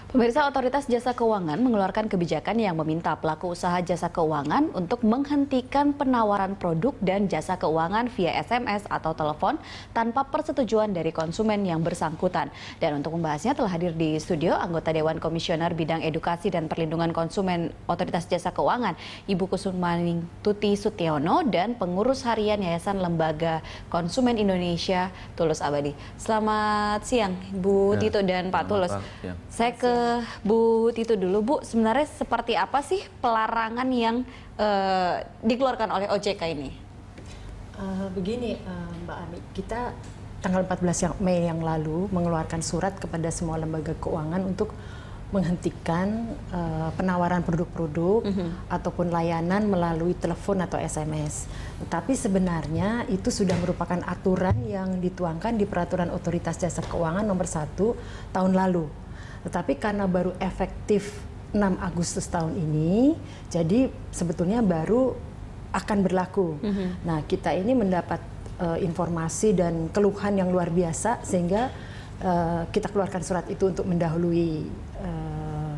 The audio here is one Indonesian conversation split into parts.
Pemirsa, Otoritas Jasa Keuangan mengeluarkan kebijakan yang meminta pelaku usaha jasa keuangan untuk menghentikan penawaran produk dan jasa keuangan via SMS atau telepon tanpa persetujuan dari konsumen yang bersangkutan. Dan untuk membahasnya telah hadir di studio anggota Dewan Komisioner Bidang Edukasi dan Perlindungan Konsumen Otoritas Jasa Keuangan, Ibu Kusumani Tuti Sutiono, dan pengurus harian Yayasan Lembaga Konsumen Indonesia, Tulus Abadi. Selamat siang, Bu Tito dan Pak Tulus. Saya ke Bu Tito dulu, Bu. Sebenarnya seperti apa sih pelarangan yang dikeluarkan oleh OJK ini? Begini, Mbak Ami, kita tanggal 14 Mei yang lalu mengeluarkan surat kepada semua lembaga keuangan untuk menghentikan penawaran produk-produk ataupun layanan melalui telepon atau SMS. Tetapi sebenarnya itu sudah merupakan aturan yang dituangkan di Peraturan Otoritas Jasa Keuangan nomor 1 tahun lalu. Tetapi karena baru efektif 6 Agustus tahun ini, jadi sebetulnya baru akan berlaku. Nah, kita ini mendapat informasi dan keluhan yang luar biasa sehingga kita keluarkan surat itu untuk mendahului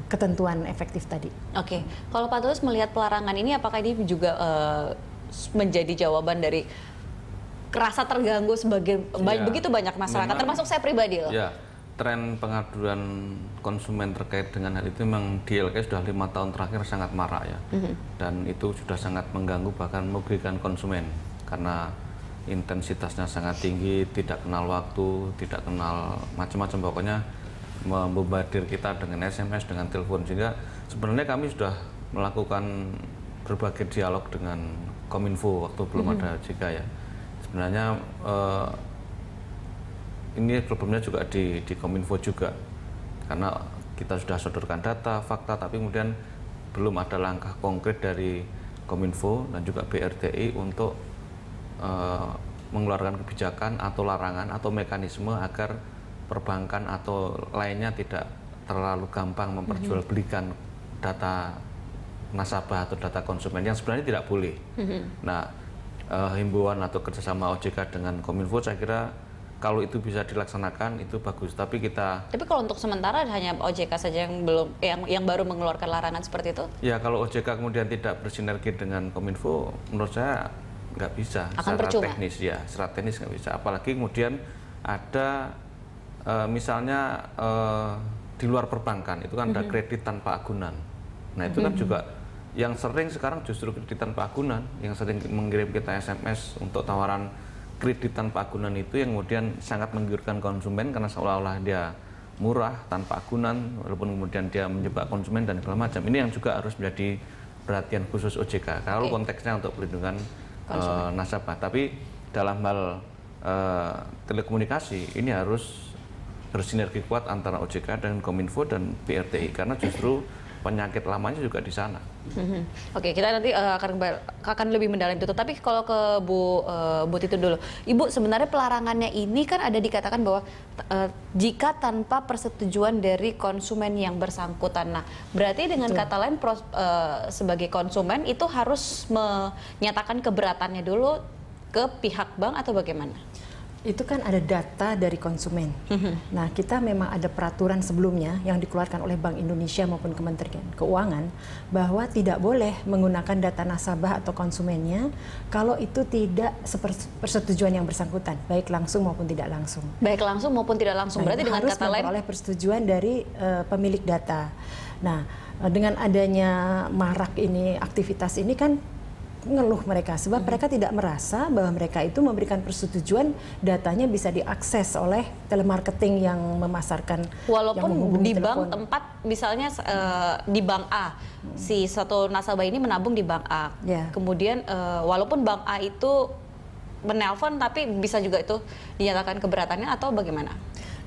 ketentuan efektif tadi. Oke, kalau Pak Tulus melihat pelarangan ini, apakah ini juga menjadi jawaban dari rasa terganggu sebagai begitu banyak masyarakat, termasuk saya pribadi loh? Ya, tren pengaduan konsumen terkait dengan hal itu memang di YLKI sudah 5 tahun terakhir sangat marak ya, dan itu sudah sangat mengganggu bahkan merugikan konsumen karena intensitasnya sangat tinggi, tidak kenal waktu, tidak kenal macam-macam, pokoknya membombardir kita dengan SMS, dengan telepon. Sehingga sebenarnya kami sudah melakukan berbagai dialog dengan Kominfo waktu belum ada OJK ya. Sebenarnya ini problemnya juga di Kominfo juga, karena kita sudah sodorkan data, fakta, tapi kemudian belum ada langkah konkret dari Kominfo dan juga BRTI untuk mengeluarkan kebijakan atau larangan atau mekanisme agar perbankan atau lainnya tidak terlalu gampang memperjualbelikan data nasabah atau data konsumen yang sebenarnya tidak boleh. Nah, himbauan atau kerjasama OJK dengan Kominfo saya kira kalau itu bisa dilaksanakan itu bagus. Tapi kalau untuk sementara hanya OJK saja yang belum yang baru mengeluarkan larangan seperti itu? Ya, kalau OJK kemudian tidak bersinergi dengan Kominfo, menurut saya nggak bisa. Akan secara percuma. Teknis ya, secara teknis nggak bisa. Apalagi kemudian ada misalnya di luar perbankan itu kan ada kredit tanpa agunan. Nah itu kan juga yang sering sekarang justru kredit tanpa agunan, yang sering mengirim kita SMS untuk tawaran kredit tanpa agunan itu yang kemudian sangat menggiurkan konsumen karena seolah-olah dia murah tanpa agunan, walaupun kemudian dia menjebak konsumen dan segala macam. Ini yang juga harus menjadi perhatian khusus OJK kalau konteksnya untuk perlindungan nasabah. Tapi dalam hal telekomunikasi ini harus bersinergi kuat antara OJK dan Kominfo dan BRTI karena justru penyakit lamanya juga di sana. Oke, kita nanti akan lebih mendalam itu. Tapi kalau ke Bu Tito dulu, Ibu, sebenarnya pelarangannya ini kan ada dikatakan bahwa jika tanpa persetujuan dari konsumen yang bersangkutan. Nah, berarti dengan kata lain sebagai konsumen itu harus menyatakan keberatannya dulu ke pihak bank atau bagaimana? Itu kan ada data dari konsumen. Nah, kita memang ada peraturan sebelumnya yang dikeluarkan oleh Bank Indonesia maupun Kementerian Keuangan bahwa tidak boleh menggunakan data nasabah atau konsumennya kalau itu tidak persetujuan yang bersangkutan, baik langsung maupun tidak langsung. Baik langsung maupun tidak langsung. Berarti dengan kata lain harus persetujuan dari pemilik data. Nah, dengan adanya marak ini aktivitas ini kan ngeluh mereka sebab mereka tidak merasa bahwa mereka itu memberikan persetujuan datanya bisa diakses oleh telemarketing yang memasarkan, walaupun di bank tempat misalnya di bank A si satu nasabah ini menabung di bank A, kemudian walaupun bank A itu menelpon tapi bisa juga itu dinyatakan keberatannya atau bagaimana?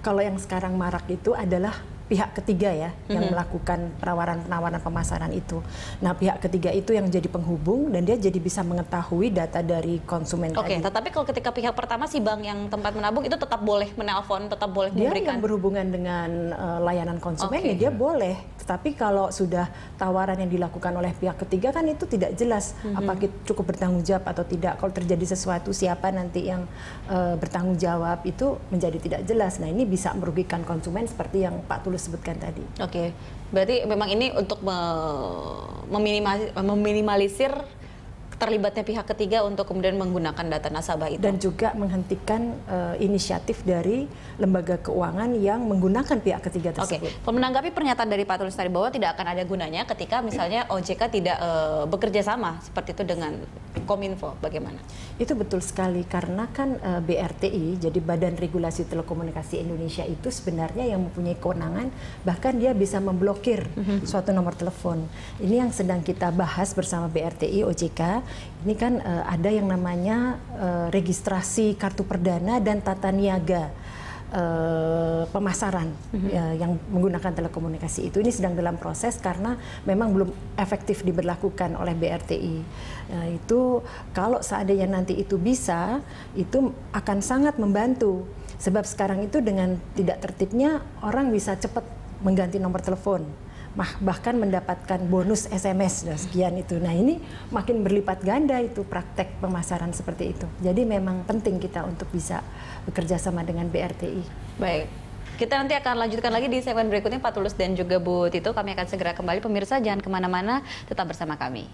Kalau yang sekarang marak itu adalah pihak ketiga ya yang melakukan penawaran pemasaran itu. Nah, pihak ketiga itu yang jadi penghubung dan dia jadi bisa mengetahui data dari konsumen tadi. Tetapi kalau ketika pihak pertama si bank yang tempat menabung itu tetap boleh menelpon, tetap boleh dia memberikan. Yang berhubungan dengan layanan konsumen ya dia boleh. Tetapi kalau sudah tawaran yang dilakukan oleh pihak ketiga kan itu tidak jelas apakah cukup bertanggung jawab atau tidak. Kalau terjadi sesuatu siapa nanti yang bertanggung jawab itu menjadi tidak jelas. Nah, ini bisa merugikan konsumen seperti yang Pak Tulus Tulus sebutkan tadi. Oke, berarti memang ini untuk meminimalisir terlibatnya pihak ketiga untuk kemudian menggunakan data nasabah itu. Dan juga menghentikan inisiatif dari lembaga keuangan yang menggunakan pihak ketiga tersebut. Oke, menanggapi pernyataan dari Pak Tulus tadi bahwa tidak akan ada gunanya ketika misalnya OJK tidak bekerja sama seperti itu dengan Kominfo, bagaimana? Itu betul sekali, karena kan BRTI, jadi Badan Regulasi Telekomunikasi Indonesia itu sebenarnya yang mempunyai kewenangan, bahkan dia bisa memblokir suatu nomor telepon. Ini yang sedang kita bahas bersama BRTI, OJK. Ini kan ada yang namanya registrasi kartu perdana dan tata niaga pemasaran yang menggunakan telekomunikasi itu. Ini sedang dalam proses karena memang belum efektif diberlakukan oleh BRTI. Itu kalau seandainya nanti itu bisa, itu akan sangat membantu. Sebab sekarang itu dengan tidak tertibnya orang bisa cepat mengganti nomor telepon, bahkan mendapatkan bonus SMS dan sekian itu. Nah, ini makin berlipat ganda itu praktek pemasaran seperti itu. Jadi memang penting kita untuk bisa bekerja sama dengan BRTI. Baik, kita nanti akan lanjutkan lagi di segmen berikutnya, Pak Tulus dan juga Bu Tito. Kami akan segera kembali. Pemirsa jangan kemana-mana, tetap bersama kami.